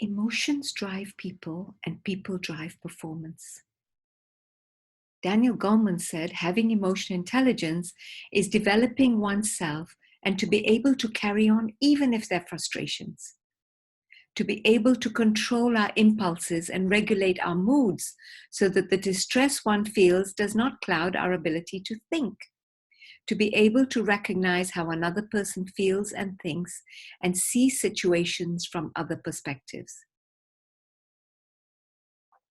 Emotions drive people and people drive performance. Daniel Goleman said, having emotional intelligence is developing oneself and to be able to carry on even if there are frustrations. To be able to control our impulses and regulate our moods so that the distress one feels does not cloud our ability to think. To be able to recognize how another person feels and thinks and see situations from other perspectives.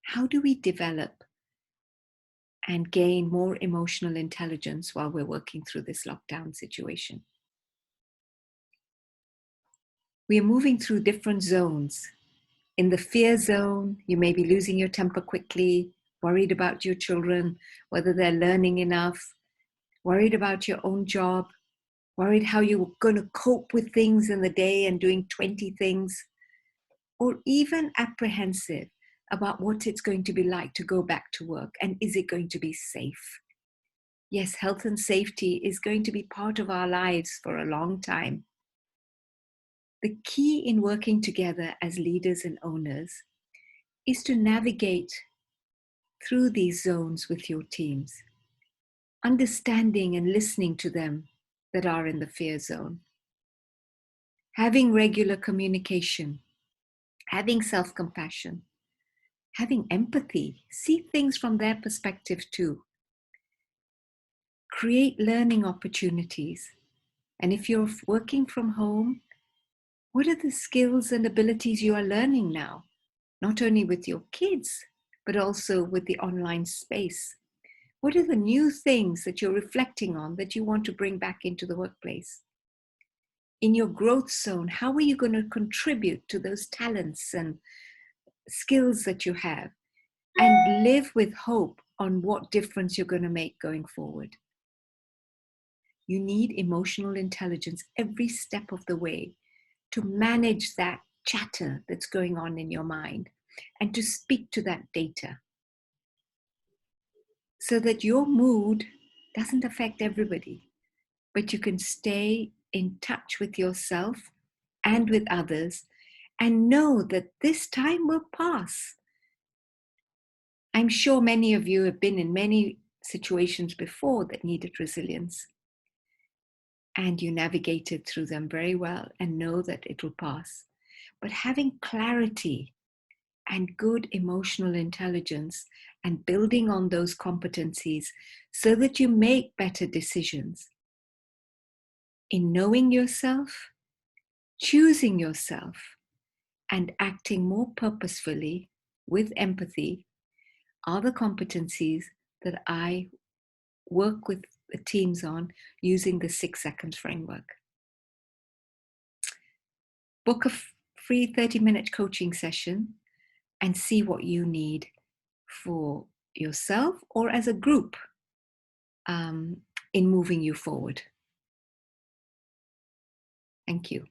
How do we develop and gain more emotional intelligence while we're working through this lockdown situation? We are moving through different zones. In the fear zone, you may be losing your temper quickly, worried about your children, whether they're learning enough, worried about your own job, worried how you're going to cope with things in the day and doing 20 things, or even apprehensive about what it's going to be like to go back to work and is it going to be safe? Yes, health and safety is going to be part of our lives for a long time. The key in working together as leaders and owners is to navigate through these zones with your teams, understanding and listening to them that are in the fear zone, having regular communication, having self-compassion, having empathy, see things from their perspective too. Create learning opportunities. And if you're working from home, what are the skills and abilities you are learning now? Not only with your kids, but also with the online space. What are the new things that you're reflecting on that you want to bring back into the workplace? In your growth zone, how are you going to contribute to those talents and skills that you have and live with hope on what difference you're going to make going forward? You need emotional intelligence every step of the way to manage that chatter that's going on in your mind and to speak to that data so that your mood doesn't affect everybody, but you can stay in touch with yourself and with others and know that this time will pass. I'm sure many of you have been in many situations before that needed resilience, and you navigated through them very well and know that it will pass. But having clarity and good emotional intelligence and building on those competencies so that you make better decisions in knowing yourself, choosing yourself, and acting more purposefully with empathy are the competencies that I work with the teams on using the 6 seconds framework. Book a free 30-minute coaching session and see what you need for yourself or as a group in moving you forward. Thank you.